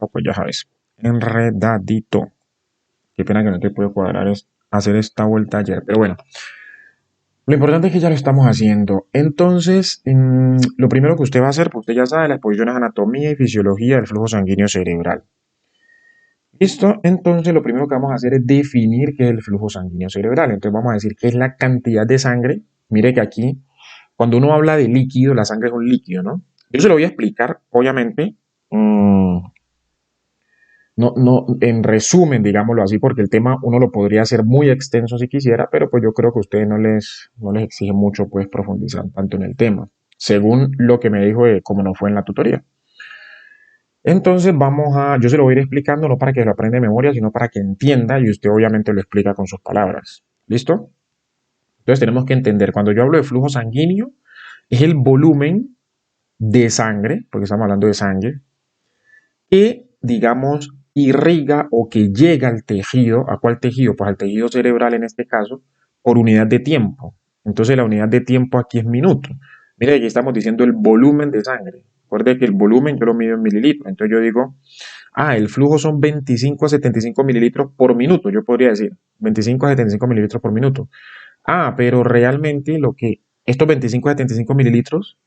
pues ya sabes, enredadito. Qué pena que no te puedo cuadrar hacer esta vuelta ayer, pero bueno, lo importante es que ya lo estamos haciendo. Entonces, lo primero que usted va a hacer, pues usted ya sabe, la exposición es anatomía y fisiología del flujo sanguíneo cerebral. ¿Listo? Entonces, lo primero que vamos a hacer es definir qué es el flujo sanguíneo cerebral. Entonces, vamos a decir qué es la cantidad de sangre. Mire que aquí, cuando uno habla de líquido, la sangre es un líquido, ¿no? Yo se lo voy a explicar, obviamente, no, en resumen, digámoslo así, porque el tema uno lo podría hacer muy extenso si quisiera, pero pues yo creo que a ustedes no les exige mucho pues profundizar tanto en el tema, según lo que me dijo de cómo no fue en la tutoría. Entonces yo se lo voy a ir explicando no para que lo aprenda de memoria, sino para que entienda y usted obviamente lo explica con sus palabras. ¿Listo? Entonces tenemos que entender, cuando yo hablo de flujo sanguíneo, es el volumen de sangre, porque estamos hablando de sangre, que, digamos, irriga o que llega al tejido. ¿A cuál tejido? Pues al tejido cerebral en este caso, por unidad de tiempo. Entonces la unidad de tiempo aquí es minuto. Mira, aquí estamos diciendo el volumen de sangre. Recuerde que el volumen yo lo mido en mililitros. Entonces yo digo, el flujo son 25 a 75 mililitros por minuto. Yo podría decir 25 a 75 mililitros por minuto. Pero realmente estos 25 a 75 mililitros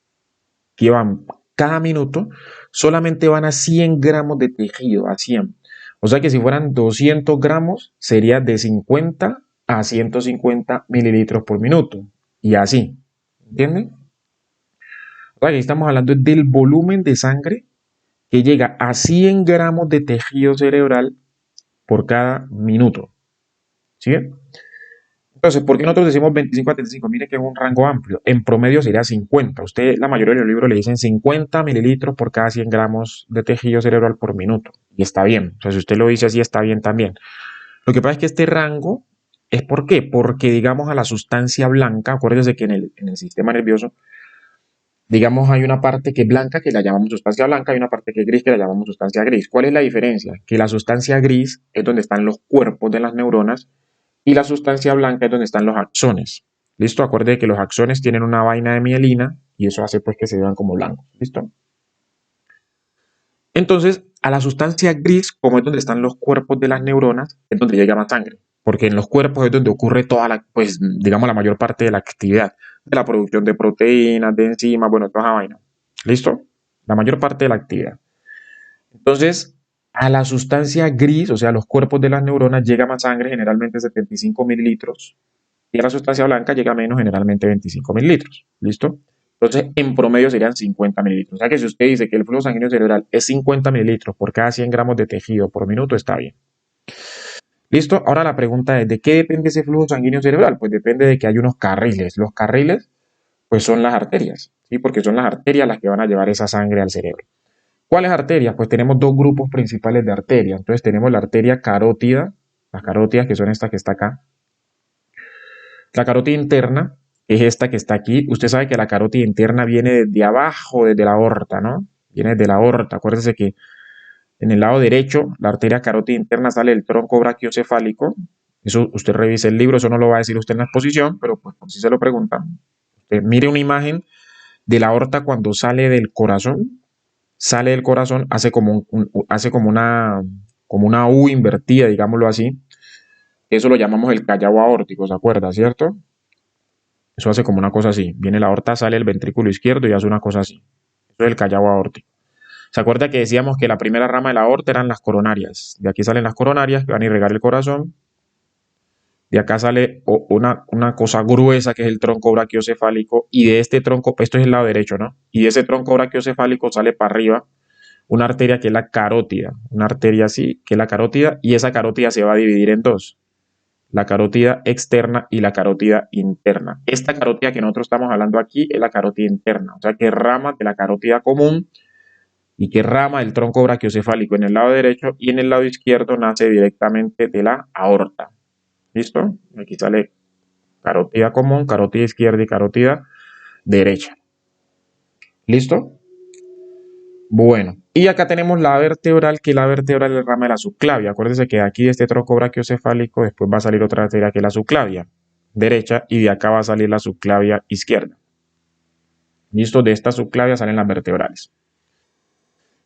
que van cada minuto, solamente van a 100 gramos de tejido, a 100. O sea que si fueran 200 gramos, sería de 50 a 150 mililitros por minuto. Y así, ¿entienden? O sea que estamos hablando del volumen de sangre que llega a 100 gramos de tejido cerebral por cada minuto. ¿Sí? Entonces, ¿por qué nosotros decimos 25 a 35? Mire que es un rango amplio. En promedio sería 50. Usted, la mayoría de los libros le dicen 50 mililitros por cada 100 gramos de tejido cerebral por minuto. Y está bien. O sea, si usted lo dice así, está bien también. Lo que pasa es que este rango es ¿por qué? Porque, digamos, a la sustancia blanca, acuérdese que en el sistema nervioso, digamos, hay una parte que es blanca, que la llamamos sustancia blanca, y una parte que es gris, que la llamamos sustancia gris. ¿Cuál es la diferencia? Que la sustancia gris es donde están los cuerpos de las neuronas y la sustancia blanca es donde están los axones. ¿Listo? Acuerde que los axones tienen una vaina de mielina y eso hace pues que se vean como blancos. ¿Listo? Entonces, a la sustancia gris, como es donde están los cuerpos de las neuronas, es donde llega más sangre. Porque en los cuerpos es donde ocurre toda pues, digamos, la mayor parte de la actividad, de la producción de proteínas, de enzimas, bueno, toda esa vaina. ¿Listo? La mayor parte de la actividad. Entonces, a la sustancia gris, o sea, a los cuerpos de las neuronas, llega más sangre, generalmente 75 mililitros, y a la sustancia blanca llega menos, generalmente 25 mililitros. ¿Listo? Entonces, en promedio serían 50 mililitros. O sea que si usted dice que el flujo sanguíneo cerebral es 50 mililitros por cada 100 gramos de tejido por minuto, está bien. ¿Listo? Ahora la pregunta es, ¿de qué depende ese flujo sanguíneo cerebral? Pues depende de que hay unos carriles. Los carriles, pues son las arterias, ¿sí? Porque son las arterias las que van a llevar esa sangre al cerebro. ¿Cuáles arterias? Pues tenemos dos grupos principales de arterias. Entonces tenemos la arteria carótida, las carótidas que son esta que está acá, la carótida interna, que es esta que está aquí. Usted sabe que la carótida interna viene desde abajo, desde la aorta, ¿no? Viene desde la aorta. Acuérdese que en el lado derecho, la arteria carótida interna sale del tronco brachiocefálico. Eso usted revise el libro, eso no lo va a decir usted en la exposición, pero pues por si se lo preguntan. Usted mire una imagen de la aorta cuando sale del corazón, hace como una U invertida, digámoslo así. Eso lo llamamos el callado aórtico, ¿se acuerda, cierto? Eso hace como una cosa así. Viene la aorta, sale el ventrículo izquierdo y hace una cosa así. Eso es el callado aórtico. ¿Se acuerda que decíamos que la primera rama de la aorta eran las coronarias? De aquí salen las coronarias que van a irrigar el corazón. De acá sale una cosa gruesa que es el tronco brachiocefálico. Y de este tronco, esto es el lado derecho, ¿no? Y de ese tronco brachiocefálico sale para arriba una arteria que es la carótida. Una arteria así, que es la carótida. Y esa carótida se va a dividir en dos: la carótida externa y la carótida interna. Esta carótida que nosotros estamos hablando aquí es la carótida interna, o sea que rama de la carótida común y que rama del tronco brachiocefálico en el lado derecho y en el lado izquierdo nace directamente de la aorta. ¿Listo? Aquí sale carótida común, carótida izquierda y carótida derecha. ¿Listo? Bueno, y acá tenemos la vertebral, que la vertebral es la rama de la subclavia. Acuérdense que aquí de este tronco brachiocefálico después va a salir otra arteria que es la subclavia derecha y de acá va a salir la subclavia izquierda. ¿Listo? De esta subclavia salen las vertebrales.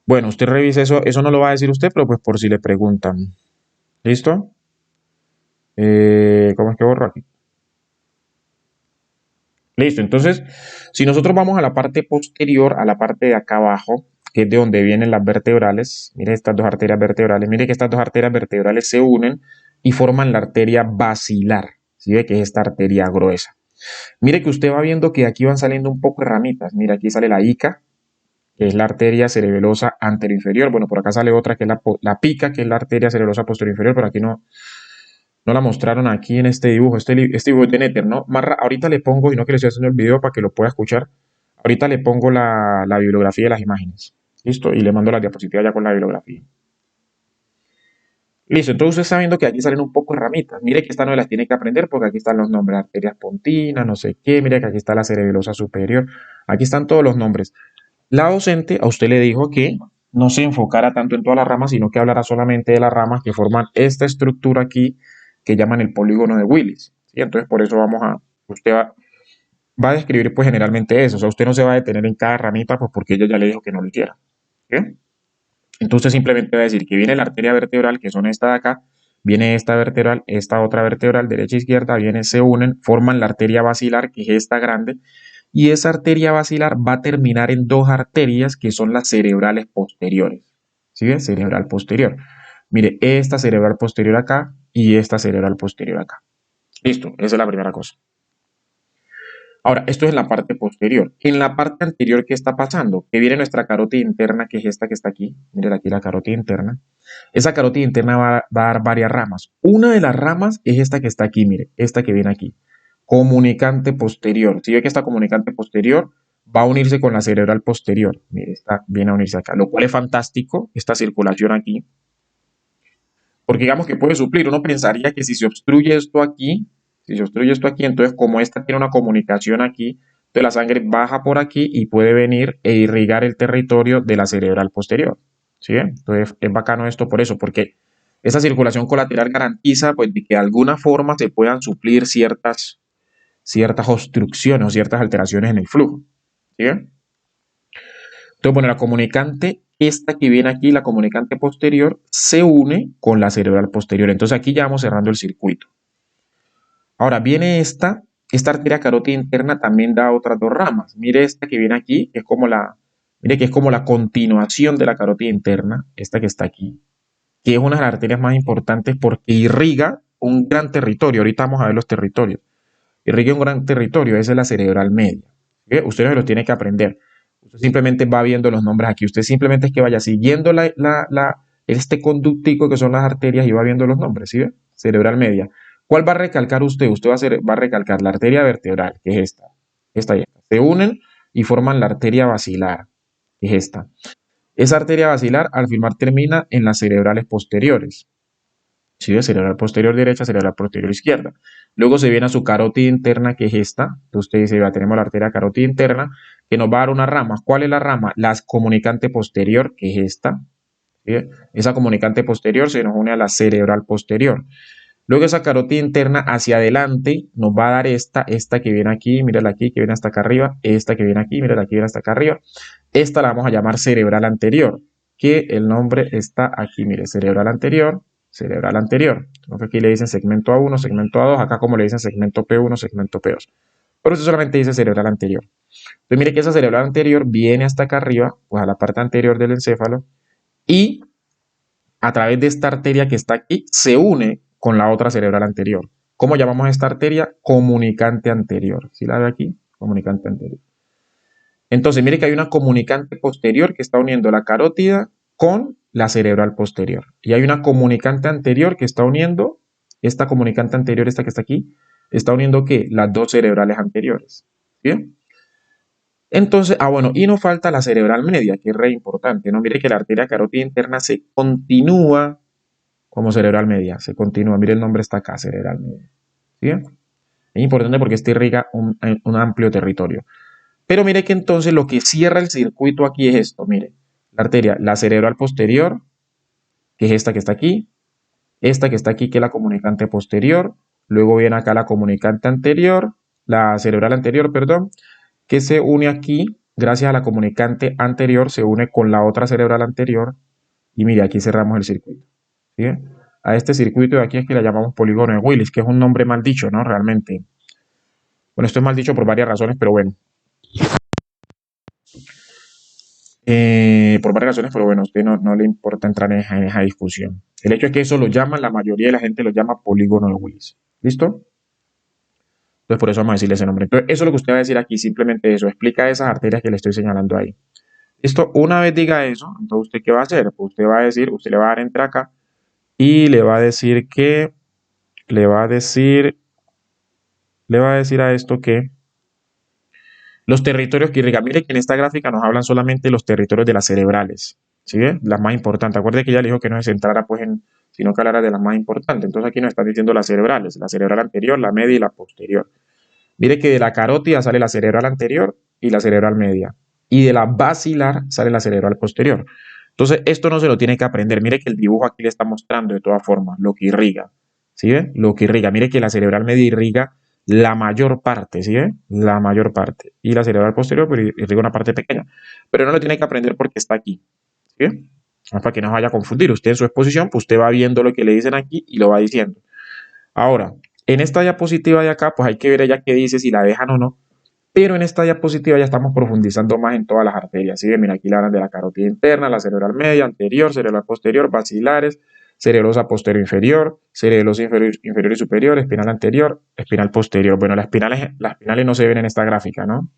Bueno, usted revise eso, eso no lo va a decir usted, pero pues por si le preguntan. ¿Listo? ¿Cómo es que borro aquí? Listo, entonces, si nosotros vamos a la parte posterior, a la parte de acá abajo, que es de donde vienen las vertebrales, mire estas dos arterias vertebrales, mire que estas dos arterias vertebrales se unen y forman la arteria basilar, ¿sí ve? Que es esta arteria gruesa. Mire que usted va viendo que aquí van saliendo un poco de ramitas, mire aquí sale la ica, que es la arteria cerebelosa anteroinferior, bueno, por acá sale otra que es la pica, que es la arteria cerebelosa posterior, pero aquí no la mostraron aquí en este dibujo. Este dibujo es de Nether, ¿no? Ahorita le pongo, y no que le estoy haciendo el video para que lo pueda escuchar, ahorita le pongo la bibliografía de las imágenes. ¿Listo? Y le mando las diapositivas ya con la bibliografía. Listo, entonces usted está viendo que aquí salen un poco de ramitas. Mire que esta no las tiene que aprender porque aquí están los nombres, arterias pontinas, no sé qué. Mire que aquí está la cerebelosa superior. Aquí están todos los nombres. La docente a usted le dijo que no se enfocara tanto en todas las ramas, sino que hablara solamente de las ramas que forman esta estructura aquí que llaman el polígono de Willis. ¿Sí? Entonces, por eso usted va a describir pues generalmente eso. O sea, usted no se va a detener en cada ramita pues porque ella ya le dijo que no lo hiciera. ¿Sí? Entonces simplemente va a decir que viene la arteria vertebral, que son esta de acá, viene esta vertebral, esta otra vertebral, derecha e izquierda, viene, se unen, forman la arteria basilar, que es esta grande, y esa arteria basilar va a terminar en dos arterias que son las cerebrales posteriores. ¿Sí ven? Cerebral posterior. Mire, esta cerebral posterior acá y esta cerebral posterior acá. Listo, esa es la primera cosa. Ahora, esto es la parte posterior. En la parte anterior, ¿qué está pasando? Que viene nuestra carótida interna, que es esta que está aquí. Miren aquí la carótida interna. Esa carótida interna va a dar varias ramas. Una de las ramas es esta que está aquí, mire, esta que viene aquí. Comunicante posterior. Si ve que esta comunicante posterior va a unirse con la cerebral posterior. Mire, esta viene a unirse acá, lo cual es fantástico, esta circulación aquí. Porque digamos que puede suplir. Uno pensaría que si se obstruye esto aquí, entonces como esta tiene una comunicación aquí, entonces la sangre baja por aquí y puede venir e irrigar el territorio de la cerebral posterior. ¿Sí? Entonces es bacano esto por eso, porque esa circulación colateral garantiza pues, de que de alguna forma se puedan suplir ciertas obstrucciones o ciertas alteraciones en el flujo. ¿Sí? Entonces, bueno, la comunicante, esta que viene aquí, la comunicante posterior, se une con la cerebral posterior. Entonces aquí ya vamos cerrando el circuito. Ahora viene esta arteria carótida interna también da otras dos ramas. Mire esta que viene aquí, que es como mire que es como la continuación de la carótida interna, esta que está aquí, que es una de las arterias más importantes porque irriga un gran territorio. Ahorita vamos a ver los territorios. Irriga un gran territorio, esa es la cerebral media. ¿Sí? Usted no se los tiene que aprender. Usted simplemente va viendo los nombres aquí. Usted simplemente es que vaya siguiendo este conductico que son las arterias y va viendo los nombres. ¿Sí ve? Cerebral media. ¿Cuál va a recalcar usted? Usted va a recalcar la arteria vertebral, que es esta. Esta y esta. Se unen y forman la arteria basilar, que es esta. Esa arteria basilar al filmar termina en las cerebrales posteriores. ¿Sí? Cerebral posterior derecha, cerebral posterior izquierda. Luego se viene a su carótida interna, que es esta. Entonces usted dice, ya tenemos la arteria carótida interna, que nos va a dar una rama. ¿Cuál es la rama? La comunicante posterior, que es esta. ¿Sí? Esa comunicante posterior se nos une a la cerebral posterior. Luego esa carótida interna hacia adelante nos va a dar esta que viene aquí, mírala aquí, que viene hasta acá arriba, esta que viene aquí, mírala aquí, viene hasta acá arriba. Esta la vamos a llamar cerebral anterior, que el nombre está aquí, mire, cerebral anterior, cerebral anterior. Entonces aquí le dicen segmento A1, segmento A2, acá como le dicen segmento P1, segmento P2. Pero eso solamente dice cerebral anterior. Entonces mire que esa cerebral anterior viene hasta acá arriba, pues a la parte anterior del encéfalo, y a través de esta arteria que está aquí se une con la otra cerebral anterior. ¿Cómo llamamos a esta arteria? Comunicante anterior. ¿Sí la ve aquí? Comunicante anterior. Entonces, mire que hay una comunicante posterior que está uniendo la carótida con la cerebral posterior. Y hay una comunicante anterior que está uniendo, esta comunicante anterior, esta que está aquí, está uniendo ¿qué? Las dos cerebrales anteriores. ¿Bien? Entonces, bueno, y nos falta la cerebral media, que es re importante, ¿no? Mire que la arteria carótida interna se continúa como cerebral media, se continúa. Mire el nombre está acá, cerebral media. ¿Sí? Es importante porque este irriga un amplio territorio. Pero mire que entonces lo que cierra el circuito aquí es esto, mire. La arteria, la cerebral posterior, que es esta que está aquí, esta que está aquí, que es la comunicante posterior, luego viene acá la comunicante anterior, la cerebral anterior, perdón, que se une aquí gracias a la comunicante anterior, se une con la otra cerebral anterior y mire, aquí cerramos el circuito. ¿Sí? A este circuito de aquí es que le llamamos polígono de Willis, que es un nombre mal dicho, ¿no? Realmente. Bueno, esto es mal dicho por varias razones, pero bueno. Por varias razones, pero bueno, a usted no le importa entrar en esa discusión. El hecho es que eso lo llaman, la mayoría de la gente lo llama polígono de Willis. ¿Listo? Entonces, por eso vamos a decirle ese nombre. Entonces, eso es lo que usted va a decir aquí, simplemente eso. Explica esas arterias que le estoy señalando ahí. Listo, una vez diga eso, entonces usted qué va a hacer? Pues usted va a decir, usted le va a dar entre acá y le va a decir que, le va a decir a esto que los territorios que irrigan. Mire que en esta gráfica nos hablan solamente los territorios de las cerebrales, ¿sí ve? Las más importantes. Acuerde que ya le dijo que no se centrara pues en, sino que hablara de las más importantes. Entonces aquí nos están diciendo las cerebrales, la cerebral anterior, la media y la posterior. Mire que de la carótida sale la cerebral anterior y la cerebral media. Y de la basilar sale la cerebral posterior. Entonces, esto no se lo tiene que aprender. Mire que el dibujo aquí le está mostrando de todas formas lo que irriga. ¿Sí ve? Lo que irriga. Mire que la cerebral media irriga la mayor parte, ¿sí ve? La mayor parte. Y la cerebral posterior pues, irriga una parte pequeña. Pero no lo tiene que aprender porque está aquí. ¿Sí ve? Para que no se vaya a confundir. Usted en su exposición, pues usted va viendo lo que le dicen aquí y lo va diciendo. Ahora, en esta diapositiva de acá, pues hay que ver ella qué dice, si la dejan o no. Pero en esta diapositiva ya estamos profundizando más en todas las arterias. ¿Sí? Mira, aquí la hablan de la carótida interna, la cerebral media, anterior, cerebral posterior, basilares, cerebrosa posterior inferior, cerebrosa inferior y superior, espinal anterior, espinal posterior. Bueno, las espinales no se ven en esta gráfica, ¿no?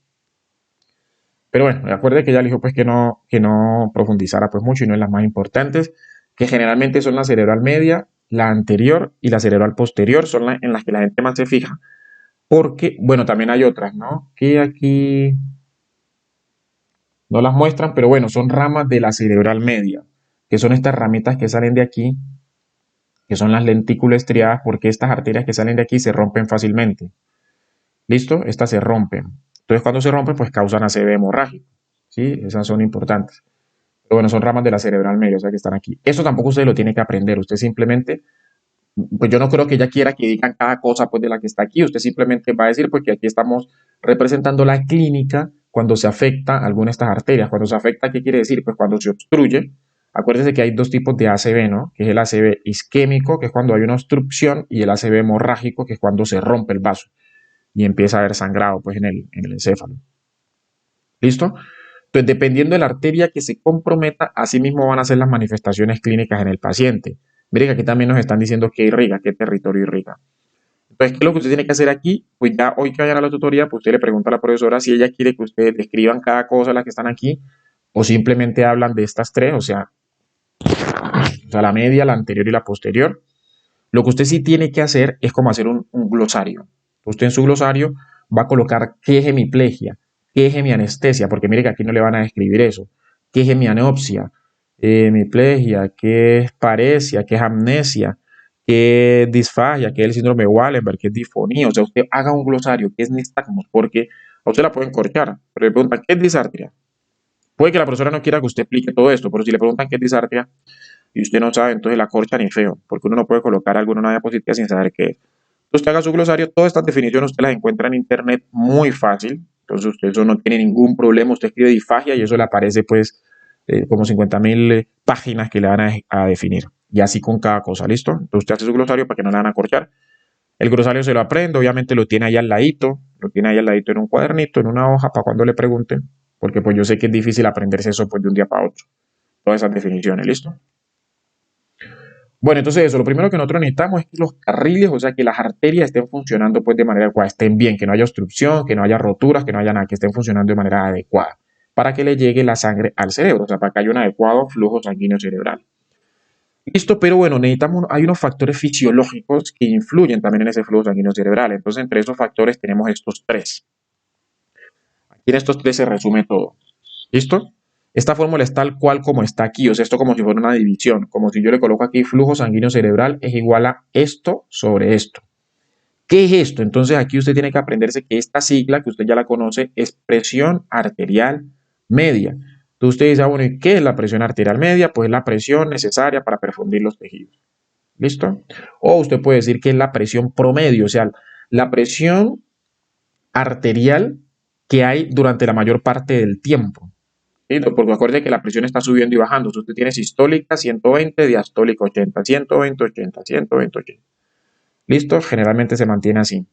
Pero bueno, recuerde que ya le dijo pues que no profundizara pues mucho y no en las más importantes, que generalmente son la cerebral media, la anterior y la cerebral posterior, son en las que la gente más se fija. Porque, bueno, también hay otras, ¿no? Que aquí no las muestran, pero bueno, son ramas de la cerebral media, que son estas ramitas que salen de aquí, que son las lentículas estriadas, porque estas arterias que salen de aquí se rompen fácilmente. ¿Listo? Estas se rompen. Entonces, cuando se rompen, pues causan ACV hemorrágico. ¿Sí? Esas son importantes. Pero bueno, son ramas de la cerebral media, o sea que están aquí. Eso tampoco usted lo tiene que aprender. Usted simplemente, pues yo no creo que ella quiera que digan cada cosa pues de la que está aquí. Usted simplemente va a decir porque aquí estamos representando la clínica cuando se afecta alguna de estas arterias. Cuando se afecta, ¿qué quiere decir? Pues cuando se obstruye. Acuérdese que hay dos tipos de ACV, ¿no? Que es el ACV isquémico, que es cuando hay una obstrucción, y el ACV hemorrágico, que es cuando se rompe el vaso y empieza a haber sangrado pues en el encéfalo. ¿Listo? Entonces, dependiendo de la arteria que se comprometa, así mismo van a ser las manifestaciones clínicas en el paciente. Mire que aquí también nos están diciendo qué irriga, qué territorio irriga. Entonces, ¿qué es lo que usted tiene que hacer aquí? Pues ya hoy que vayan a la tutoría, pues usted le pregunta a la profesora si ella quiere que ustedes describan cada cosa de las que están aquí o simplemente hablan de estas tres, o sea, la media, la anterior y la posterior. Lo que usted sí tiene que hacer es como hacer un glosario. Usted en su glosario va a colocar qué es hemiplegia, qué es hemianestesia, porque mire que aquí no le van a describir eso, qué es hemianopsia, hemiplegia, qué es paresia, qué es amnesia, qué es disfagia, qué es el síndrome de Wallenberg, qué es disfonía. O sea, usted haga un glosario, qué es nistagmos, porque a usted la pueden corchar, pero le preguntan qué es disartria. Puede que la profesora no quiera que usted explique todo esto, pero si le preguntan qué es disartria, y usted no sabe, entonces la corcha ni feo, porque uno no puede colocar algo en una diapositiva sin saber qué es. Entonces usted haga su glosario, todas estas definiciones usted las encuentra en internet muy fácil, entonces usted eso no tiene ningún problema, usted escribe disfagia y eso le aparece pues como 50.000 páginas que le van a definir, y así con cada cosa, ¿listo? Entonces usted hace su glosario para que no le van a corchar. El glosario se lo aprende, obviamente lo tiene ahí al ladito, lo tiene ahí al ladito en un cuadernito, en una hoja, para cuando le pregunten, porque pues yo sé que es difícil aprenderse eso pues de un día para otro, todas esas definiciones, ¿listo? Bueno, entonces eso, lo primero que nosotros necesitamos es que los carriles, o sea, que las arterias estén funcionando pues de manera adecuada, estén bien, que no haya obstrucción, que no haya roturas, que no haya nada, que estén funcionando de manera adecuada, para que le llegue la sangre al cerebro, o sea, para que haya un adecuado flujo sanguíneo cerebral. Listo, pero bueno, hay unos factores fisiológicos que influyen también en ese flujo sanguíneo cerebral. Entonces, entre esos factores tenemos estos tres. Aquí en estos tres se resume todo. ¿Listo? Esta fórmula es tal cual como está aquí, o sea, esto como si fuera una división, como si yo le coloco aquí flujo sanguíneo cerebral es igual a esto sobre esto. ¿Qué es esto? Entonces aquí usted tiene que aprenderse que esta sigla, que usted ya la conoce, es presión arterial media. Entonces usted dice, bueno, ¿y qué es la presión arterial media? Pues es la presión necesaria para perfundir los tejidos. ¿Listo? O usted puede decir que es la presión promedio, o sea, la presión arterial que hay durante la mayor parte del tiempo. ¿Sí? Porque acuerde que la presión está subiendo y bajando. Si usted tiene sistólica 120, diastólica 80, 120, 80, 120, 80. ¿Listo? Generalmente se mantiene así.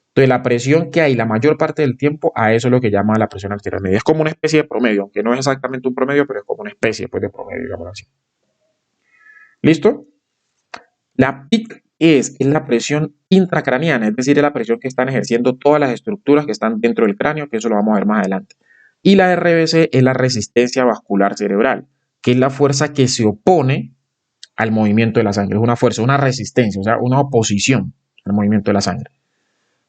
Entonces, la presión que hay la mayor parte del tiempo, a eso es lo que llama la presión arterial media. Es como una especie de promedio, aunque no es exactamente un promedio, pero es como una especie pues, de promedio, digamos así. ¿Listo? La PIC es la presión intracraniana, es decir, es la presión que están ejerciendo todas las estructuras que están dentro del cráneo, que eso lo vamos a ver más adelante. Y la RBC es la resistencia vascular cerebral, que es la fuerza que se opone al movimiento de la sangre. Es una fuerza, una resistencia, o sea, una oposición al movimiento de la sangre.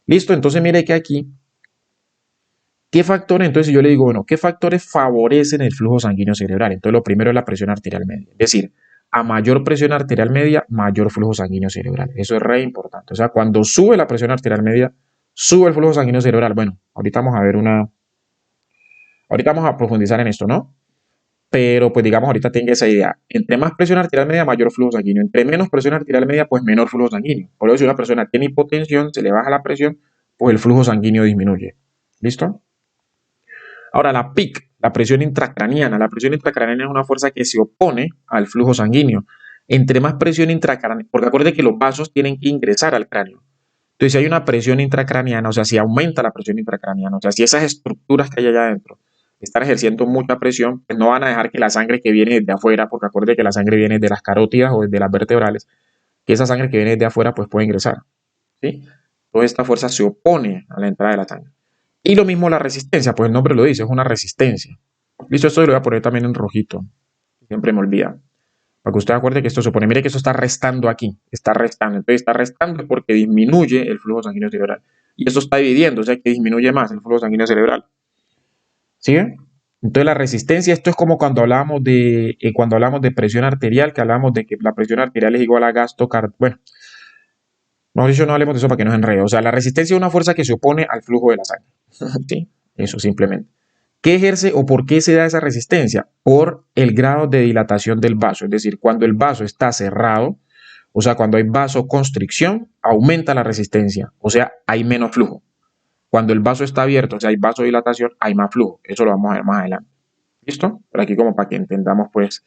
Listo, entonces mire que aquí, ¿qué factores? Entonces yo le digo, bueno, ¿qué factores favorecen el flujo sanguíneo cerebral? Entonces lo primero es la presión arterial media. Es decir, a mayor presión arterial media, mayor flujo sanguíneo cerebral. Eso es re importante. O sea, cuando sube la presión arterial media, sube el flujo sanguíneo cerebral. Bueno, ahorita vamos a profundizar en esto, ¿no? Pero pues digamos, ahorita tenga esa idea. Entre más presión arterial media, mayor flujo sanguíneo. Entre menos presión arterial media, pues menor flujo sanguíneo. Por eso si una persona tiene hipotensión, se le baja la presión, pues el flujo sanguíneo disminuye. ¿Listo? Ahora, la PIC, la presión intracraniana. La presión intracraniana es una fuerza que se opone al flujo sanguíneo. Entre más presión intracraniana, porque acuerde que los vasos tienen que ingresar al cráneo. Entonces, si hay una presión intracraniana, o sea, si aumenta la presión intracraniana, o sea, si esas estructuras que hay allá adentro están ejerciendo mucha presión, pues no van a dejar que la sangre que viene desde afuera, porque acuerde que la sangre viene de las carótidas o de las vertebrales, que esa sangre que viene desde afuera pues puede ingresar. ¿Sí? Toda esta fuerza se opone a la entrada de la sangre. Y lo mismo la resistencia, pues el nombre lo dice, es una resistencia. Listo, esto lo voy a poner también en rojito. Siempre me olvida. Para que usted acuerde que esto se opone. Mire que eso está restando aquí. Está restando. Entonces está restando porque disminuye el flujo sanguíneo cerebral. Y esto está dividiendo, o sea que disminuye más el flujo sanguíneo cerebral. ¿Sí? Entonces la resistencia, esto es como cuando hablamos de presión arterial, que hablamos de que la presión arterial es igual a gasto cardíaco. Bueno, mejor dicho, no hablemos de eso para que no se enrede. O sea, la resistencia es una fuerza que se opone al flujo de la sangre. ¿Sí? Eso simplemente. ¿Qué ejerce o por qué se da esa resistencia? Por el grado de dilatación del vaso. Es decir, cuando el vaso está cerrado, o sea, cuando hay vasoconstricción, aumenta la resistencia. O sea, hay menos flujo. Cuando el vaso está abierto, o sea, hay vasodilatación, hay más flujo. Eso lo vamos a ver más adelante. ¿Listo? Por aquí como para que entendamos pues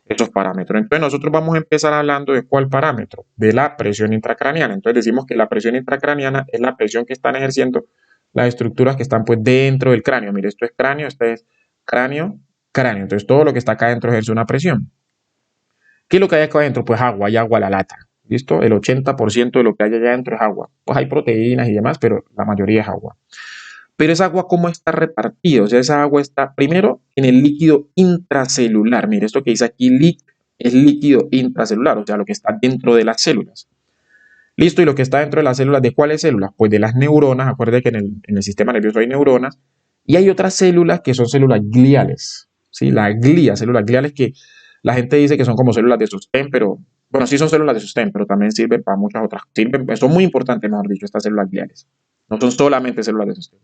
esos parámetros. Entonces nosotros vamos a empezar hablando de cuál parámetro, de la presión intracraneana. Entonces decimos que la presión intracraneana es la presión que están ejerciendo las estructuras que están pues dentro del cráneo. Mire, esto es cráneo, este es cráneo, cráneo. Entonces todo lo que está acá adentro ejerce una presión. ¿Qué es lo que hay acá adentro? Pues agua, hay agua a la lata. ¿Listo? El 80% de lo que hay allá adentro es agua. Pues hay proteínas y demás, pero la mayoría es agua. Pero esa agua, ¿cómo está repartida? O sea, esa agua está primero en el líquido intracelular. Mire, esto que dice aquí es líquido intracelular, o sea, lo que está dentro de las células. Listo, y lo que está dentro de las células, ¿de cuáles células? Pues de las neuronas. Acuérdate que en el sistema nervioso hay neuronas. Y hay otras células que son células gliales. ¿Sí? La glía, células gliales que la gente dice que son como células de sostén, pero bueno, sí son células de sostén, pero también sirven para muchas otras. Son muy importantes, mejor dicho, estas células gliales. No son solamente células de sostén.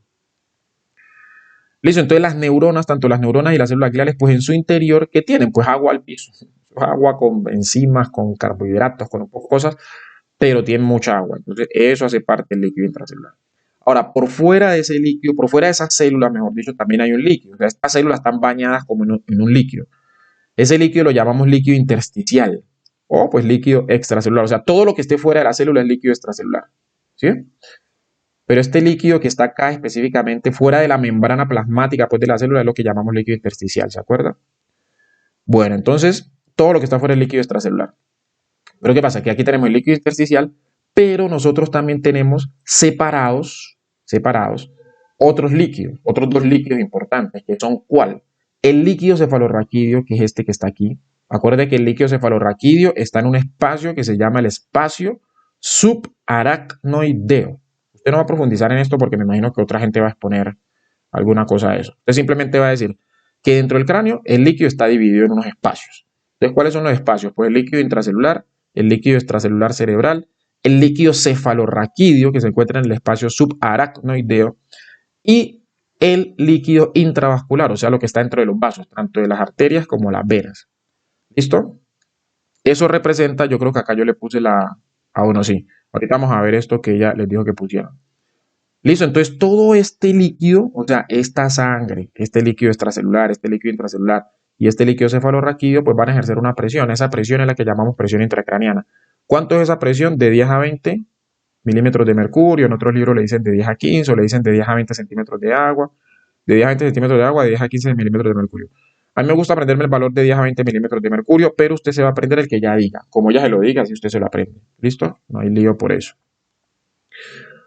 Listo, entonces las neuronas, tanto las neuronas y las células gliales, pues en su interior, ¿qué tienen? Pues agua al piso. Agua con enzimas, con carbohidratos, con un poco de cosas, pero tienen mucha agua. Entonces eso hace parte del líquido intracelular. Ahora, por fuera de ese líquido, por fuera de esas células, mejor dicho, también hay un líquido. O sea, estas células están bañadas como en un líquido. Ese líquido lo llamamos líquido intersticial o pues líquido extracelular. O sea, todo lo que esté fuera de la célula es líquido extracelular. ¿Sí? Pero este líquido que está acá específicamente fuera de la membrana plasmática pues, de la célula es lo que llamamos líquido intersticial, ¿se acuerda? Bueno, entonces todo lo que está fuera es líquido extracelular. Pero ¿qué pasa? Que aquí tenemos el líquido intersticial, pero nosotros también tenemos separados otros líquidos, otros dos líquidos importantes, que son ¿cuál? El líquido cefalorraquídeo, que es este que está aquí. Acuérdate que el líquido cefalorraquídeo está en un espacio que se llama el espacio subaracnoideo. Usted no va a profundizar en esto porque me imagino que otra gente va a exponer alguna cosa de eso. Usted simplemente va a decir que dentro del cráneo el líquido está dividido en unos espacios. Entonces, ¿cuáles son los espacios? Pues el líquido intracelular, el líquido extracelular cerebral, el líquido cefalorraquídeo que se encuentra en el espacio subaracnoideo y el líquido intravascular, o sea, lo que está dentro de los vasos, tanto de las arterias como las venas. ¿Listo? Eso representa, yo creo que acá yo le puse la... Ah, bueno, sí. Ahorita vamos a ver esto que ella les dijo que pusieron. Listo, entonces todo este líquido, o sea, esta sangre, este líquido extracelular, este líquido intracelular y este líquido cefalorraquídeo, pues van a ejercer una presión. Esa presión es la que llamamos presión intracraneana. ¿Cuánto es esa presión? De 10 a 20 milímetros de mercurio. En otros libros le dicen de 10 a 15 o le dicen de 10 a 20 centímetros de agua. De 10 a 20 centímetros de agua, de 10 a 15 milímetros de mercurio. A mí me gusta aprenderme el valor de 10 a 20 milímetros de mercurio, pero usted se va a aprender el que ya diga. Como ya se lo diga, si usted se lo aprende. ¿Listo? No hay lío por eso.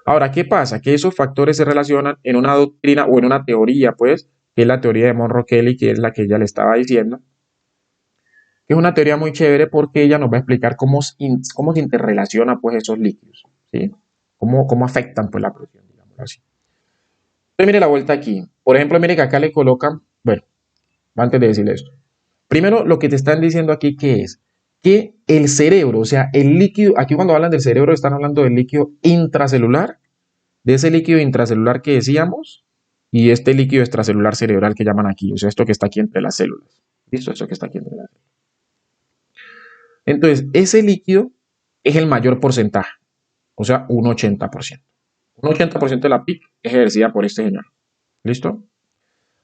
Ahora, ¿qué pasa? Que esos factores se relacionan en una doctrina o en una teoría, pues, que es la teoría de Monroe Kelly, que es la que ella le estaba diciendo, que es una teoría muy chévere porque ella nos va a explicar cómo se interrelaciona, pues, esos líquidos, ¿sí? Cómo afectan, pues, la presión, digamos así. Entonces, mire la vuelta aquí. Por ejemplo, mire que acá le colocan, bueno, antes de decirle esto. Primero, lo que te están diciendo aquí, ¿qué es? Que el cerebro, o sea, el líquido, aquí cuando hablan del cerebro están hablando del líquido intracelular, de ese líquido intracelular que decíamos, y este líquido extracelular cerebral que llaman aquí, o sea, esto que está aquí entre las células. ¿Listo? Esto que está aquí entre las células. Entonces, ese líquido es el mayor porcentaje, o sea, un 80%. Un 80% de la PIC es ejercida por este señor. ¿Listo?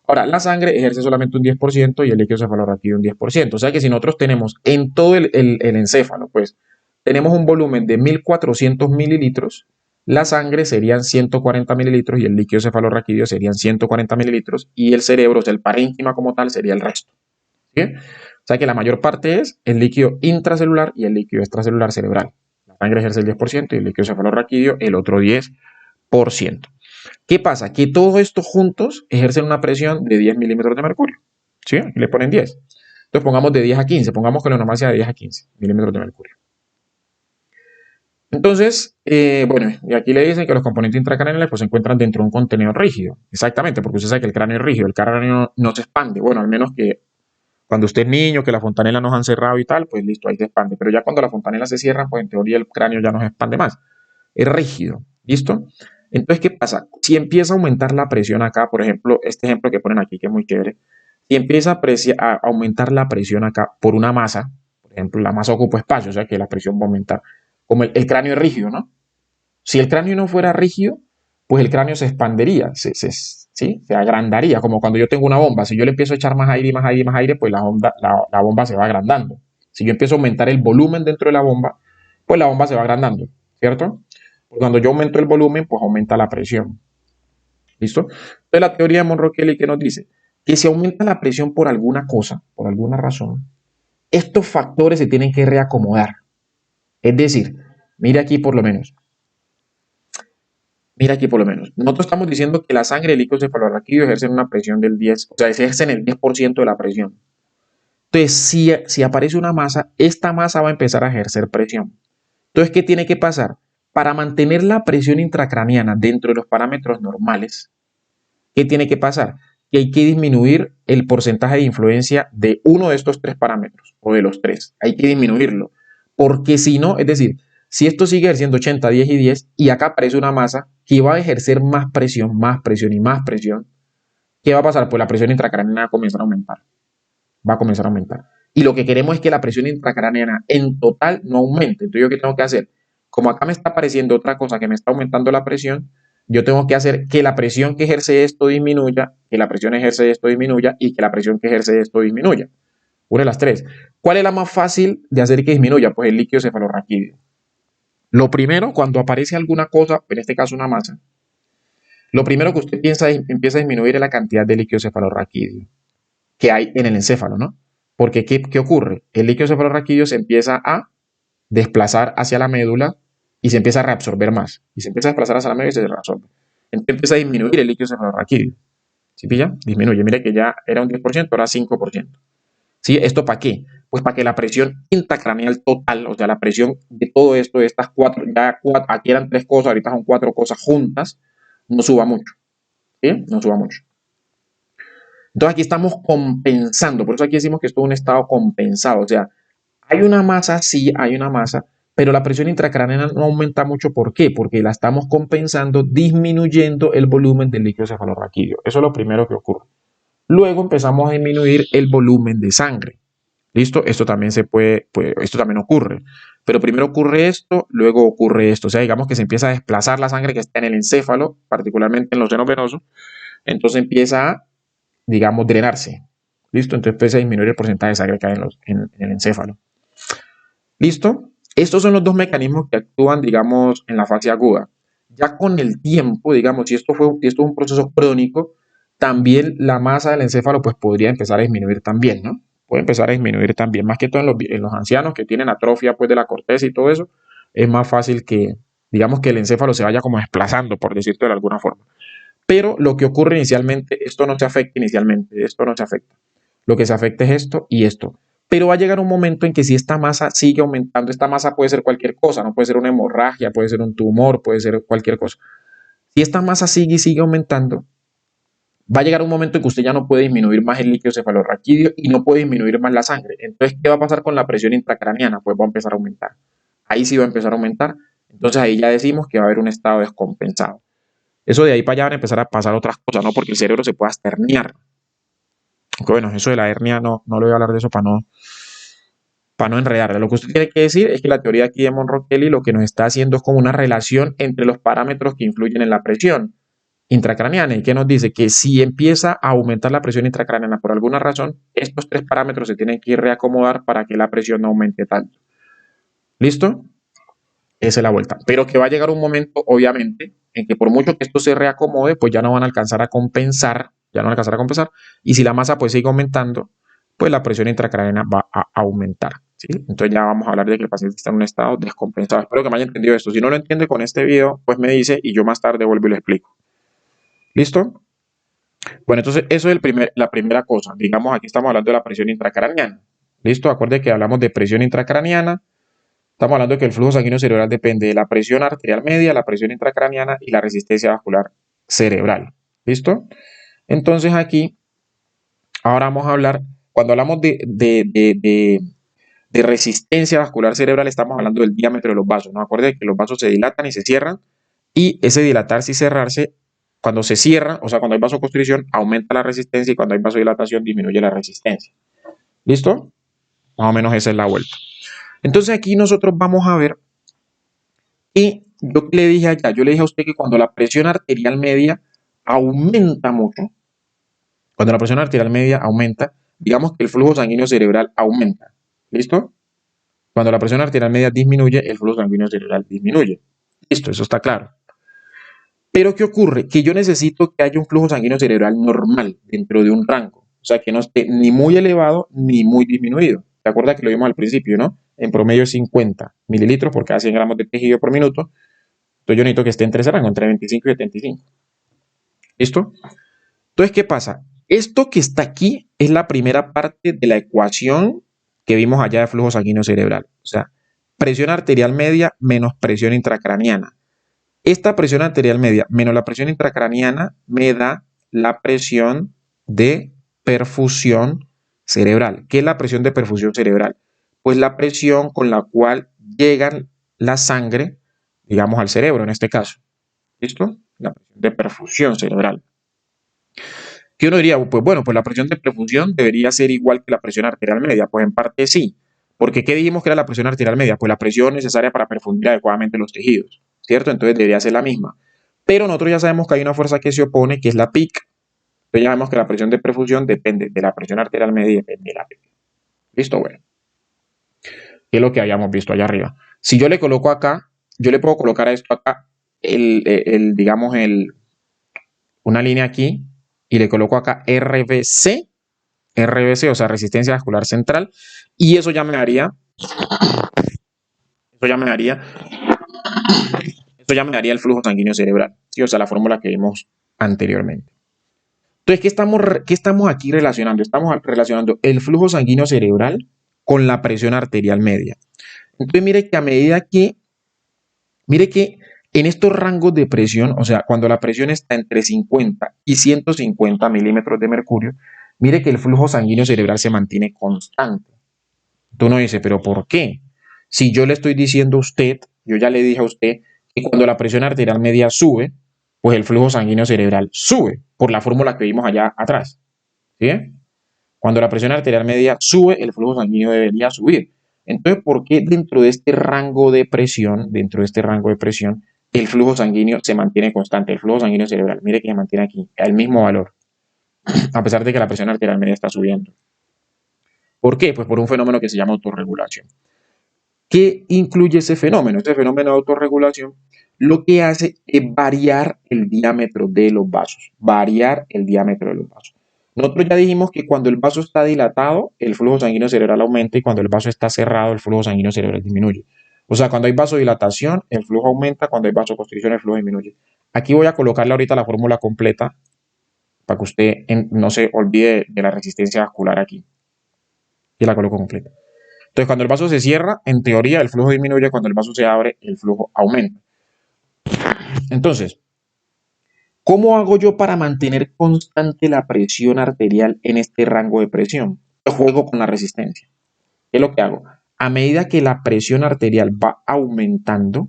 Ahora, la sangre ejerce solamente un 10% y el líquido cefalorraquídeo un 10%. O sea que si nosotros tenemos en todo el encéfalo, pues tenemos un volumen de 1400 mililitros, la sangre serían 140 mililitros y el líquido cefalorraquídeo serían 140 mililitros y el cerebro, o sea, el parénquima como tal, sería el resto. ¿Sí? O sea que la mayor parte es el líquido intracelular y el líquido extracelular cerebral. La sangre ejerce el 10% y el líquido cefalorraquídeo el otro 10%. ¿Qué pasa? Que todos estos juntos ejercen una presión de 10 milímetros de mercurio. ¿Sí? Aquí le ponen 10. Entonces pongamos de 10 a 15. Pongamos que lo normal sea de 10 a 15 milímetros de mercurio. Entonces, bueno, y aquí le dicen que los componentes intracraneales pues, se encuentran dentro de un contenedor rígido. Exactamente, porque usted sabe que el cráneo es rígido. El cráneo no se expande. Bueno, al menos que cuando usted es niño, que la fontanela nos han cerrado y tal, pues listo, ahí se expande. Pero ya cuando la fontanela se cierra, pues en teoría el cráneo ya no se expande más. Es rígido. ¿Listo? Entonces, ¿qué pasa? Si empieza a aumentar la presión acá, por ejemplo, este ejemplo que ponen aquí, que es muy chévere, si empieza a aumentar la presión acá por una masa, por ejemplo, la masa ocupa espacio, o sea que la presión va a aumentar, como el cráneo es rígido, ¿no? Si el cráneo no fuera rígido, pues el cráneo se expandería, ¿sí? Se agrandaría, como cuando yo tengo una bomba. Si yo le empiezo a echar más aire y más aire y más aire, pues la bomba se va agrandando. Si yo empiezo a aumentar el volumen dentro de la bomba, pues la bomba se va agrandando, ¿cierto? Pues cuando yo aumento el volumen, pues aumenta la presión. ¿Listo? Entonces la teoría de Monroe-Kelly que nos dice que si aumenta la presión por alguna cosa, por alguna razón, estos factores se tienen que reacomodar. Es decir, mira aquí por lo menos, mira aquí por lo menos. Nosotros estamos diciendo que la sangre y el líquido cefalorraquídeo ejercen una presión del 10, o sea, ejercen el 10% de la presión. Entonces, si aparece una masa, esta masa va a empezar a ejercer presión. Entonces, ¿qué tiene que pasar? Para mantener la presión intracraneana dentro de los parámetros normales, ¿qué tiene que pasar? Que hay que disminuir el porcentaje de influencia de uno de estos tres parámetros o de los tres. Hay que disminuirlo. Porque si no, es decir, si esto sigue ejerciendo 80, 10 y 10 y acá aparece una masa que va a ejercer más presión y más presión, ¿qué va a pasar? Pues la presión intracraneana va a comenzar a aumentar. Va a comenzar a aumentar. Y lo que queremos es que la presión intracraneana en total no aumente. Entonces, ¿yo qué tengo que hacer? Como acá me está apareciendo otra cosa que me está aumentando la presión, yo tengo que hacer que la presión que ejerce esto disminuya, que la presión que ejerce esto disminuya y que la presión que ejerce esto disminuya. Una de las tres. ¿Cuál es la más fácil de hacer que disminuya? Pues el líquido cefalorraquídeo. Lo primero, cuando aparece alguna cosa, en este caso una masa, lo primero que usted empieza a disminuir es la cantidad de líquido cefalorraquídeo que hay en el encéfalo, ¿no? Porque ¿qué ocurre? El líquido cefalorraquídeo se empieza a desplazar hacia la médula y se empieza a reabsorber más. Y se empieza a desplazar hacia la médula y se reabsorbe. Entonces empieza a disminuir el líquido cefalorraquídeo. ¿Sí pilla? Disminuye. Mire que ya era un 10%, ahora 5%. ¿Sí? ¿Esto para qué? Pues para que la presión intracraneal total, o sea, la presión de todo esto, de estas aquí eran tres cosas, ahorita son cuatro cosas juntas, no suba mucho. ¿Sí? No suba mucho. Entonces aquí estamos compensando, por eso aquí decimos que esto es un estado compensado, o sea, hay una masa, sí, hay una masa, pero la presión intracraneal no aumenta mucho. ¿Por qué? Porque la estamos compensando disminuyendo el volumen del líquido cefalorraquídeo. Eso es lo primero que ocurre. Luego empezamos a disminuir el volumen de sangre. ¿Listo? Esto también esto también ocurre. pero primero ocurre esto, luego ocurre esto. O sea, digamos que se empieza a desplazar la sangre que está en el encéfalo, particularmente en los senos venosos, entonces empieza a, digamos, drenarse. ¿Listo? Entonces empieza a disminuir el porcentaje de sangre que hay en el encéfalo. ¿Listo? Estos son los dos mecanismos que actúan, digamos, en la fase aguda. Ya con el tiempo, digamos, si esto es un proceso crónico, también la masa del encéfalo pues podría empezar a disminuir también, ¿no? Puede empezar a disminuir también, más que todo en los ancianos que tienen atrofia pues de la corteza y todo eso, es más fácil que, digamos, que el encéfalo se vaya como desplazando, por decirlo de alguna forma. Pero lo que ocurre inicialmente, esto no se afecta inicialmente, esto no se afecta. Lo que se afecta es esto y esto. Pero va a llegar un momento en que si esta masa sigue aumentando, esta masa puede ser cualquier cosa, no puede ser una hemorragia, puede ser un tumor, puede ser cualquier cosa. Si esta masa sigue y sigue aumentando, va a llegar un momento en que usted ya no puede disminuir más el líquido cefalorraquídeo y no puede disminuir más la sangre. Entonces, ¿qué va a pasar con la presión intracraneana? Pues va a empezar a aumentar. Ahí sí va a empezar a aumentar. Entonces ahí ya decimos que va a haber un estado descompensado. Eso de ahí para allá van a empezar a pasar otras cosas, ¿no? Porque el cerebro se puede hasta herniar. Aunque bueno, eso de la hernia no le voy a hablar de eso para no enredar. Lo que usted tiene que decir es que la teoría aquí de Monroe-Kelly lo que nos está haciendo es como una relación entre los parámetros que influyen en la presión intracraneana y que nos dice que si empieza a aumentar la presión intracraneana por alguna razón, estos tres parámetros se tienen que ir reacomodar para que la presión no aumente tanto. ¿Listo? Esa es la vuelta. Pero que va a llegar un momento, obviamente, en que por mucho que esto se reacomode, pues ya no van a alcanzar a compensar, ya no van a alcanzar a compensar, y si la masa pues sigue aumentando, pues la presión intracraneana va a aumentar. ¿Sí? Entonces ya vamos a hablar de que el paciente está en un estado descompensado. Espero que me haya entendido esto. Si no lo entiende con este video, pues me dice y yo más tarde vuelvo y lo explico. ¿Listo? Bueno, entonces eso es la primera cosa. Digamos, aquí estamos hablando de la presión intracraneana. ¿Listo? Acuérdense que hablamos de presión intracraneana. Estamos hablando de que el flujo sanguíneo cerebral depende de la presión arterial media, la presión intracraneana y la resistencia vascular cerebral. ¿Listo? Entonces aquí, ahora vamos a hablar, cuando hablamos de resistencia vascular cerebral, estamos hablando del diámetro de los vasos, ¿no? Acuérdense que los vasos se dilatan y se cierran, y ese dilatarse y cerrarse, cuando se cierra, o sea, cuando hay vasoconstricción, aumenta la resistencia y cuando hay vasodilatación disminuye la resistencia. ¿Listo? Más o menos esa es la vuelta. Entonces aquí nosotros vamos a ver que yo le dije allá, yo le dije a usted que cuando la presión arterial media aumenta mucho, cuando la presión arterial media aumenta, digamos que el flujo sanguíneo cerebral aumenta. ¿Listo? Cuando la presión arterial media disminuye, el flujo sanguíneo cerebral disminuye. Listo, eso está claro. Pero ¿qué ocurre? Que yo necesito que haya un flujo sanguíneo cerebral normal dentro de un rango. O sea, que no esté ni muy elevado ni muy disminuido. ¿Te acuerdas que lo vimos al principio, no? En promedio es 50 mililitros por cada 100 gramos de tejido por minuto. Entonces yo necesito que esté entre ese rango, entre 25 y 75. ¿Listo? Entonces, ¿qué pasa? Esto que está aquí es la primera parte de la ecuación que vimos allá de flujo sanguíneo cerebral. O sea, presión arterial media menos presión intracraneana. Esta presión arterial media menos la presión intracraneana me da la presión de perfusión cerebral. ¿Qué es la presión de perfusión cerebral? Pues la presión con la cual llega la sangre, digamos, al cerebro en este caso. ¿Listo? La presión de perfusión cerebral. ¿Qué uno diría? Pues bueno, pues la presión de perfusión debería ser igual que la presión arterial media. Pues en parte sí. Porque ¿qué dijimos que era la presión arterial media? Pues la presión necesaria para perfundir adecuadamente los tejidos. ¿Cierto? Entonces debería ser la misma. Pero nosotros ya sabemos que hay una fuerza que se opone, que es la PIC. Entonces ya sabemos que la presión de perfusión depende de la presión arterial media y depende de la PIC. ¿Listo? Bueno. ¿Qué es lo que habíamos visto allá arriba? Si yo le coloco acá, yo le puedo colocar a esto acá, digamos, una línea aquí, y le coloco acá RBC, o sea, resistencia vascular central, y eso ya me daría el flujo sanguíneo cerebral, ¿sí? O sea, la fórmula que vimos anteriormente. Entonces, ¿qué estamos aquí relacionando? Estamos relacionando el flujo sanguíneo cerebral con la presión arterial media. Entonces, mire que en estos rangos de presión, o sea, cuando la presión está entre 50 y 150 milímetros de mercurio, mire que el flujo sanguíneo cerebral se mantiene constante. Tú no dices, ¿pero por qué? Si yo le estoy diciendo a usted, yo ya le dije a usted que cuando la presión arterial media sube, pues el flujo sanguíneo cerebral sube, por la fórmula que vimos allá atrás. ¿Sí? Cuando la presión arterial media sube, el flujo sanguíneo debería subir. Entonces, ¿por qué dentro de este rango de presión, el flujo sanguíneo se mantiene constante? El flujo sanguíneo cerebral, mire que se mantiene aquí, al mismo valor, a pesar de que la presión arterial media está subiendo. ¿Por qué? Pues por un fenómeno que se llama autorregulación. ¿Qué incluye ese fenómeno? Este fenómeno de autorregulación lo que hace es variar el diámetro de los vasos, variar el diámetro de los vasos. Nosotros ya dijimos que cuando el vaso está dilatado, el flujo sanguíneo cerebral aumenta y cuando el vaso está cerrado, el flujo sanguíneo cerebral disminuye. O sea, cuando hay vasodilatación, el flujo aumenta, cuando hay vasoconstricción, el flujo disminuye. Aquí voy a colocarle ahorita la fórmula completa para que usted no se olvide de la resistencia vascular aquí. Y la coloco completa. Entonces, cuando el vaso se cierra, en teoría el flujo disminuye, cuando el vaso se abre, el flujo aumenta. Entonces, ¿cómo hago yo para mantener constante la presión arterial en este rango de presión? Yo juego con la resistencia. ¿Qué es lo que hago? A medida que la presión arterial va aumentando,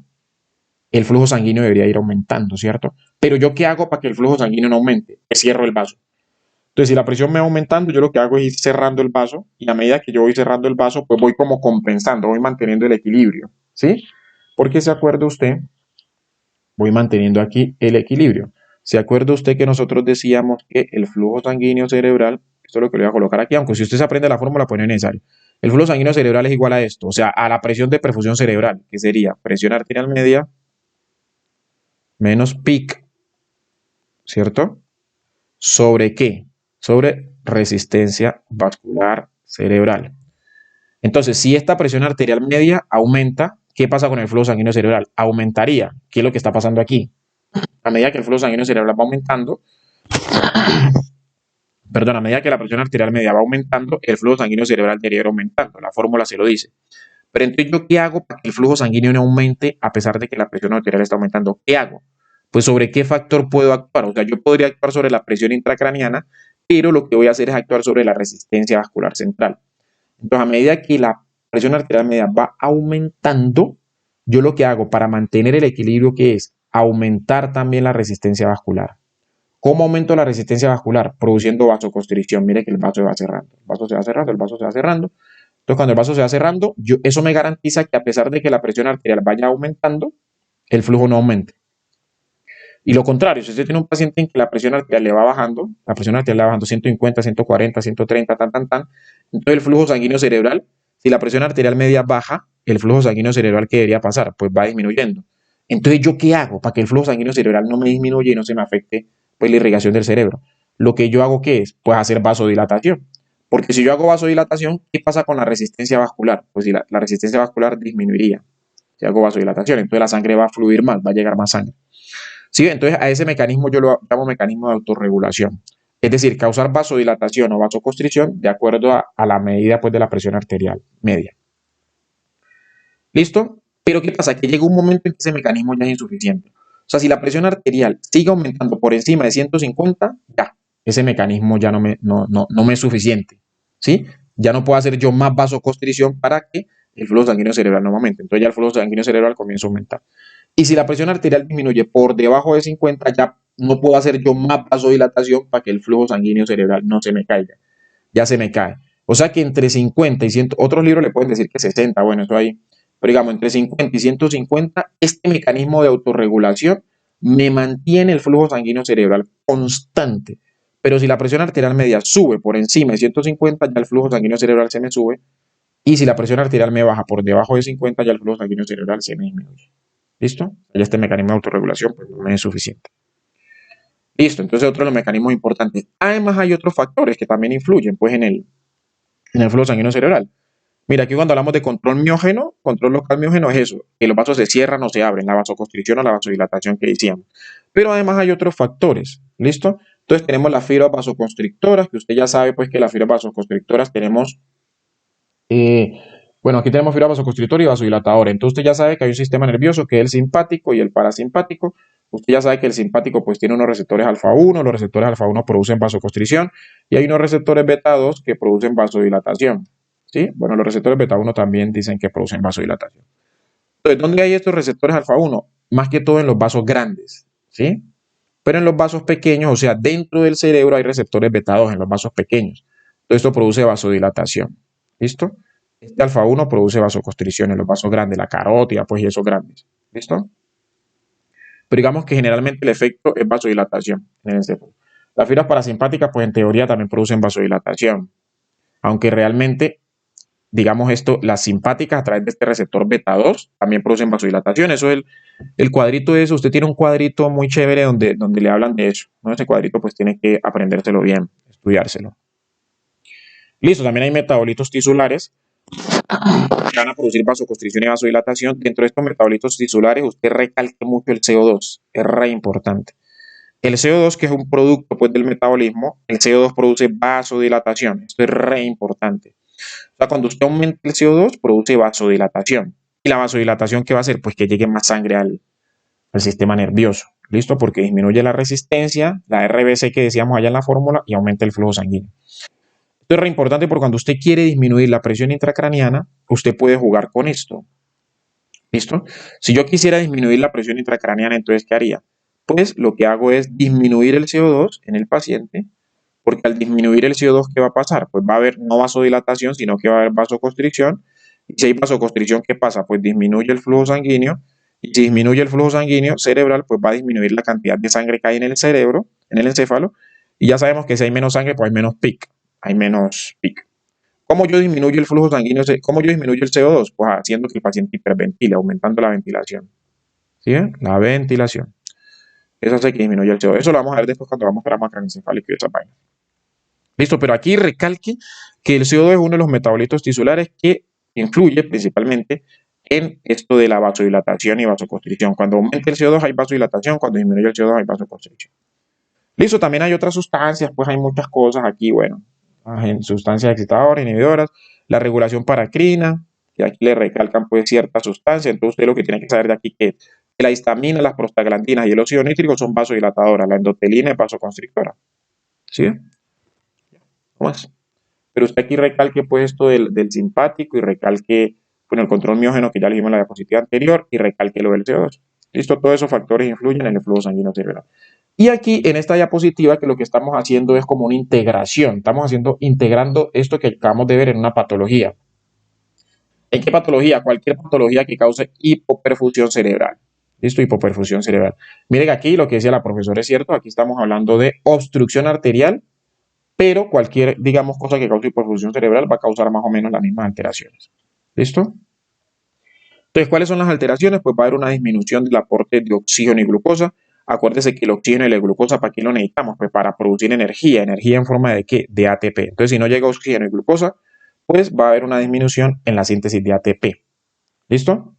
el flujo sanguíneo debería ir aumentando, ¿cierto? Pero ¿yo qué hago para que el flujo sanguíneo no aumente? Que cierro el vaso. Entonces, si la presión me va aumentando, yo lo que hago es ir cerrando el vaso y a medida que yo voy cerrando el vaso, pues voy como compensando, voy manteniendo el equilibrio, ¿sí? Porque se acuerda usted, voy manteniendo aquí el equilibrio. ¿Se acuerda usted que nosotros decíamos que el flujo sanguíneo cerebral, esto es lo que le voy a colocar aquí, aunque si usted se aprende la fórmula, pues no es necesario. El flujo sanguíneo cerebral es igual a esto, o sea, a la presión de perfusión cerebral, que sería presión arterial media menos PIC, ¿cierto? ¿Sobre qué? Sobre resistencia vascular cerebral. Entonces, si esta presión arterial media aumenta, ¿qué pasa con el flujo sanguíneo cerebral? Aumentaría. ¿Qué es lo que está pasando aquí? A medida que el flujo sanguíneo cerebral va aumentando, a medida que la presión arterial media va aumentando, el flujo sanguíneo cerebral debería ir aumentando. La fórmula se lo dice. Pero entonces, ¿yo qué hago para que el flujo sanguíneo no aumente a pesar de que la presión arterial está aumentando? ¿Qué hago? Pues sobre qué factor puedo actuar. O sea, yo podría actuar sobre la presión intracraniana, pero lo que voy a hacer es actuar sobre la resistencia vascular central. Entonces, a medida que la presión arterial media va aumentando, yo lo que hago para mantener el equilibrio que es aumentar también la resistencia vascular. ¿Cómo aumento la resistencia vascular? Produciendo vasoconstricción. Mire que el vaso se va cerrando. El vaso se va cerrando, el vaso se va cerrando. Entonces, cuando el vaso se va cerrando, eso me garantiza que a pesar de que la presión arterial vaya aumentando, el flujo no aumente. Y lo contrario, si usted tiene un paciente en que la presión arterial le va bajando, la presión arterial le va bajando 150, 140, 130, entonces el flujo sanguíneo cerebral, si la presión arterial media baja, el flujo sanguíneo cerebral que debería pasar, pues va disminuyendo. Entonces, ¿yo qué hago para que el flujo sanguíneo cerebral no me disminuya y no se me afecte pues, la irrigación del cerebro? Lo que yo hago, ¿qué es? Pues hacer vasodilatación. Porque si yo hago vasodilatación, ¿qué pasa con la resistencia vascular? Pues si la resistencia vascular disminuiría. Si hago vasodilatación, entonces la sangre va a fluir más, va a llegar más sangre. ¿Sí? Entonces a ese mecanismo yo lo llamo mecanismo de autorregulación. Es decir, causar vasodilatación o vasoconstricción de acuerdo a la medida pues, de la presión arterial media. ¿Listo? Pero ¿qué pasa? Que llega un momento en que ese mecanismo ya es insuficiente. O sea, si la presión arterial sigue aumentando por encima de 150, ya, ese mecanismo ya no me es suficiente. ¿Sí? Ya no puedo hacer yo más vasoconstricción para que el flujo sanguíneo cerebral no aumente. Entonces ya el flujo sanguíneo cerebral comienza a aumentar. Y si la presión arterial disminuye por debajo de 50, ya no puedo hacer yo más vasodilatación para que el flujo sanguíneo cerebral no se me caiga. Ya se me cae. O sea que entre 50 y 100, otros libros le pueden decir que 60, bueno, eso ahí. Pero digamos, entre 50 y 150, este mecanismo de autorregulación me mantiene el flujo sanguíneo cerebral constante. Pero si la presión arterial media sube por encima de 150, ya el flujo sanguíneo cerebral se me sube. Y si la presión arterial me baja por debajo de 50, ya el flujo sanguíneo cerebral se me disminuye. ¿Listo? Ya este mecanismo de autorregulación pues, no es suficiente. Listo, entonces otro de los mecanismos importantes. Además hay otros factores que también influyen pues, en el flujo sanguíneo cerebral. Mira, aquí cuando hablamos de control miógeno, control local miógeno es eso, que los vasos se cierran o se abren, la vasoconstricción o la vasodilatación que decíamos. Pero además hay otros factores, ¿listo? Entonces tenemos las fibras vasoconstrictoras, que usted ya sabe pues que las fibras vasoconstrictoras tenemos, bueno, aquí tenemos fibra vasoconstrictora y vasodilatadora. Entonces usted ya sabe que hay un sistema nervioso que es el simpático y el parasimpático. Usted ya sabe que el simpático pues tiene unos receptores alfa 1, los receptores alfa 1 producen vasoconstricción y hay unos receptores beta 2 que producen vasodilatación. ¿Sí? Bueno, los receptores beta 1 también dicen que producen vasodilatación. Entonces, ¿dónde hay estos receptores alfa 1? Más que todo en los vasos grandes, ¿sí? Pero en los vasos pequeños, o sea, dentro del cerebro hay receptores beta 2 en los vasos pequeños. Todo esto produce vasodilatación. ¿Listo? Este alfa 1 produce vasoconstricción en los vasos grandes, la carótida, pues y esos grandes. ¿Listo? Pero digamos que generalmente el efecto es vasodilatación en el encéfalo. Las fibras parasimpáticas, pues en teoría también producen vasodilatación, aunque realmente, digamos esto, las simpáticas a través de este receptor beta 2 también producen vasodilatación. Eso es el cuadrito de eso. Usted tiene un cuadrito muy chévere donde le hablan de eso, ¿no? Ese cuadrito pues tiene que aprendérselo bien, estudiárselo. Listo, también hay metabolitos tisulares que van a producir vasoconstricción y vasodilatación. Dentro de estos metabolitos tisulares, usted recalque mucho el CO2, es re importante. El CO2, que es un producto pues, del metabolismo, el CO2 produce vasodilatación. Esto es re importante. O sea, cuando usted aumenta el CO2, produce vasodilatación. ¿Y la vasodilatación qué va a hacer? Pues que llegue más sangre al sistema nervioso. ¿Listo? Porque disminuye la resistencia, la RBC que decíamos allá en la fórmula, y aumenta el flujo sanguíneo. Esto es re importante porque cuando usted quiere disminuir la presión intracraniana, usted puede jugar con esto. ¿Listo? Si yo quisiera disminuir la presión intracraniana, entonces, ¿qué haría? Pues lo que hago es disminuir el CO2 en el paciente, porque al disminuir el CO2, ¿qué va a pasar? Pues va a haber no vasodilatación, sino que va a haber vasoconstricción. Y si hay vasoconstricción, ¿qué pasa? Pues disminuye el flujo sanguíneo. Y si disminuye el flujo sanguíneo cerebral, pues va a disminuir la cantidad de sangre que hay en el cerebro, en el encéfalo. Y ya sabemos que si hay menos sangre, pues hay menos pic. Hay menos pic. ¿Cómo yo disminuyo el flujo sanguíneo? ¿Cómo yo disminuyo el CO2? Pues haciendo que el paciente hiperventile, aumentando la ventilación. ¿Sí? La ventilación. Eso hace que disminuya el CO2. Eso lo vamos a ver después cuando vamos a trauma craneoencefálico y esa vaina. Listo, pero aquí recalque que el CO2 es uno de los metabolitos tisulares que influye principalmente en esto de la vasodilatación y vasoconstricción. Cuando aumenta el CO2 hay vasodilatación, cuando disminuye el CO2 hay vasoconstricción. Listo, también hay otras sustancias, pues hay muchas cosas aquí, bueno, sustancias excitadoras, inhibidoras, la regulación paracrina, y aquí le recalcan pues ciertas sustancias, entonces usted lo que tiene que saber de aquí es que la histamina, las prostaglandinas y el óxido nítrico son vasodilatadoras, la endotelina es vasoconstrictora. ¿Sí? ¿Cómo es? Pero usted aquí recalque pues esto del simpático y recalque bueno, el control miógeno que ya le dimos en la diapositiva anterior y recalque lo del CO2. Listo, todos esos factores influyen en el flujo sanguíneo cerebral. Y aquí en esta diapositiva que lo que estamos haciendo es como una integración, estamos integrando esto que acabamos de ver en una patología. ¿En qué patología? Cualquier patología que cause hipoperfusión cerebral. ¿Listo? Hipoperfusión cerebral. Miren aquí lo que decía la profesora es cierto, aquí estamos hablando de obstrucción arterial, pero cualquier, digamos, cosa que cause hipoperfusión cerebral va a causar más o menos las mismas alteraciones. ¿Listo? Entonces, ¿cuáles son las alteraciones? Pues va a haber una disminución del aporte de oxígeno y glucosa. Acuérdese que el oxígeno y la glucosa, ¿para qué lo necesitamos? Pues para producir energía. ¿Energía en forma de qué? De ATP. Entonces, si no llega oxígeno y glucosa, pues va a haber una disminución en la síntesis de ATP. ¿Listo?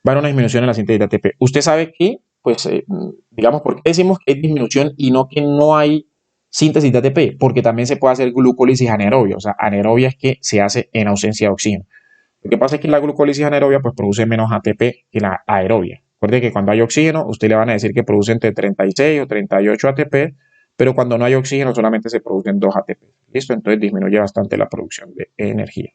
Va a haber una disminución en la síntesis de ATP. Usted sabe que, pues, digamos, ¿por qué decimos que hay disminución y no que no hay síntesis de ATP? Porque también se puede hacer glucólisis anaerobia. O sea, anaerobia es que se hace en ausencia de oxígeno. Lo que pasa es que la glucólisis anaerobia pues produce menos ATP que la aerobia. Recuerde que cuando hay oxígeno, usted le van a decir que produce entre 36 o 38 ATP, pero cuando no hay oxígeno solamente se producen 2 ATP. ¿Listo? Entonces disminuye bastante la producción de energía.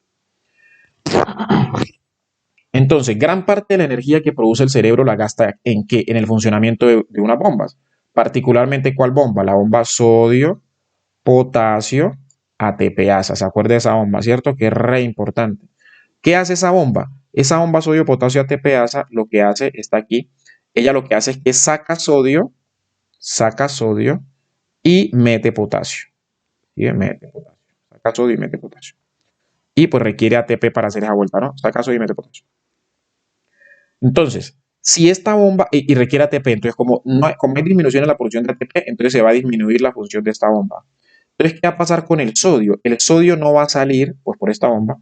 Entonces, gran parte de la energía que produce el cerebro la gasta en qué? En el funcionamiento de unas bombas. Particularmente, ¿cuál bomba? La bomba sodio, potasio, ATPasa. ¿Se acuerda de esa bomba, cierto? Que es re importante. ¿Qué hace esa bomba? Esa bomba sodio, potasio, ATPasa, lo que hace, está aquí, ella lo que hace es que saca sodio y mete potasio. ¿Sí? Mete potasio. Saca sodio y mete potasio. Y pues requiere ATP para hacer esa vuelta, ¿no? Saca sodio y mete potasio. Entonces, si esta bomba, y requiere ATP, entonces como hay disminución en la producción de ATP, entonces se va a disminuir la función de esta bomba. Entonces, ¿qué va a pasar con el sodio? El sodio no va a salir, pues por esta bomba,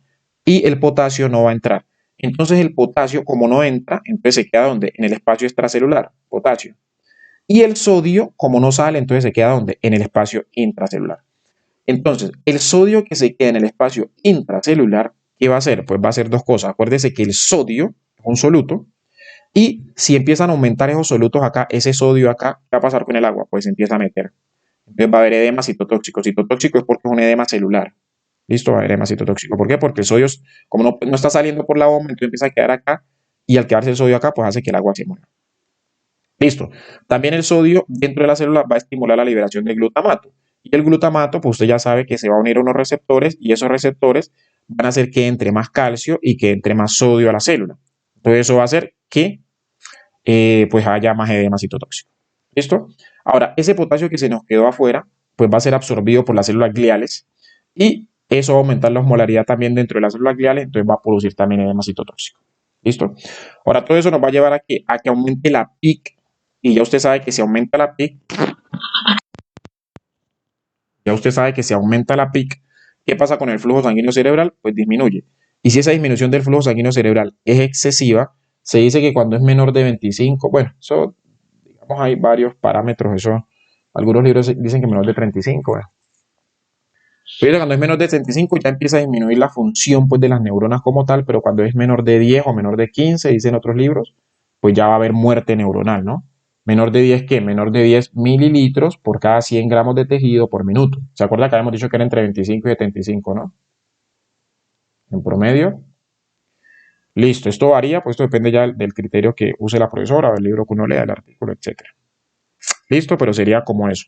y el potasio no va a entrar. Entonces, el potasio, como no entra, entonces se queda donde? En el espacio extracelular, potasio. Y el sodio, como no sale, entonces se queda donde? En el espacio intracelular. Entonces, el sodio que se queda en el espacio intracelular, ¿qué va a hacer? Pues va a hacer dos cosas. Acuérdese que el sodio es un soluto, y si empiezan a aumentar esos solutos acá, ese sodio acá, ¿qué va a pasar con el agua? Pues se empieza a meter. Entonces va a haber edema citotóxico. Citotóxico es porque es un edema celular. ¿Listo? Va a haber edema citotóxico. ¿Por qué? Porque el sodio, como no está saliendo por la bomba, entonces empieza a quedar acá, y al quedarse el sodio acá, pues hace que el agua se mueva. Listo. También el sodio dentro de la célula va a estimular la liberación de glutamato. Y el glutamato, pues usted ya sabe que se va a unir a unos receptores, y esos receptores van a hacer que entre más calcio y que entre más sodio a la célula. Entonces eso va a hacer que pues haya más edema citotóxico. ¿Listo? Ahora, ese potasio que se nos quedó afuera, pues va a ser absorbido por las células gliales y eso va a aumentar la osmolaridad también dentro de las células gliales, entonces va a producir también edema citotóxico. ¿Listo? Ahora, todo eso nos va a llevar a que aumente la PIC y ya usted sabe que si aumenta la PIC, ¿qué pasa con el flujo sanguíneo cerebral? Pues disminuye. Y si esa disminución del flujo sanguíneo cerebral es excesiva, se dice que cuando es menor de 25, bueno, eso, digamos, hay varios parámetros, eso, algunos libros dicen que menor de 35, bueno. Pero cuando es menor de 35 ya empieza a disminuir la función pues, de las neuronas como tal, pero cuando es menor de 10 o menor de 15, dicen otros libros, pues ya va a haber muerte neuronal, ¿no? Menor de 10, ¿qué? Menor de 10 mililitros por cada 100 gramos de tejido por minuto. ¿Se acuerda que habíamos dicho que era entre 25 y 75, ¿no? En promedio. Listo, esto varía, pues esto depende ya del criterio que use la profesora, del libro que uno lea, el artículo, etcétera. Listo, pero sería como eso.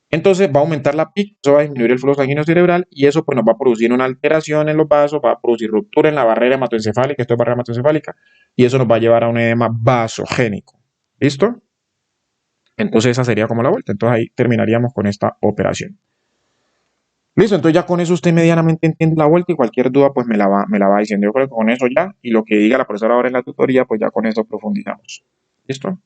Entonces va a aumentar la PIC, eso va a disminuir el flujo sanguíneo cerebral y eso pues nos va a producir una alteración en los vasos, va a producir ruptura en la barrera hematoencefálica, esto es barrera hematoencefálica, y eso nos va a llevar a un edema vasogénico. ¿Listo? Entonces esa sería como la vuelta. Entonces ahí terminaríamos con esta operación. Listo, entonces ya con eso usted medianamente entiende la vuelta y cualquier duda pues me la va diciendo. Yo creo que con eso ya y lo que diga la profesora ahora en la tutoría pues ya con eso profundizamos. ¿Listo?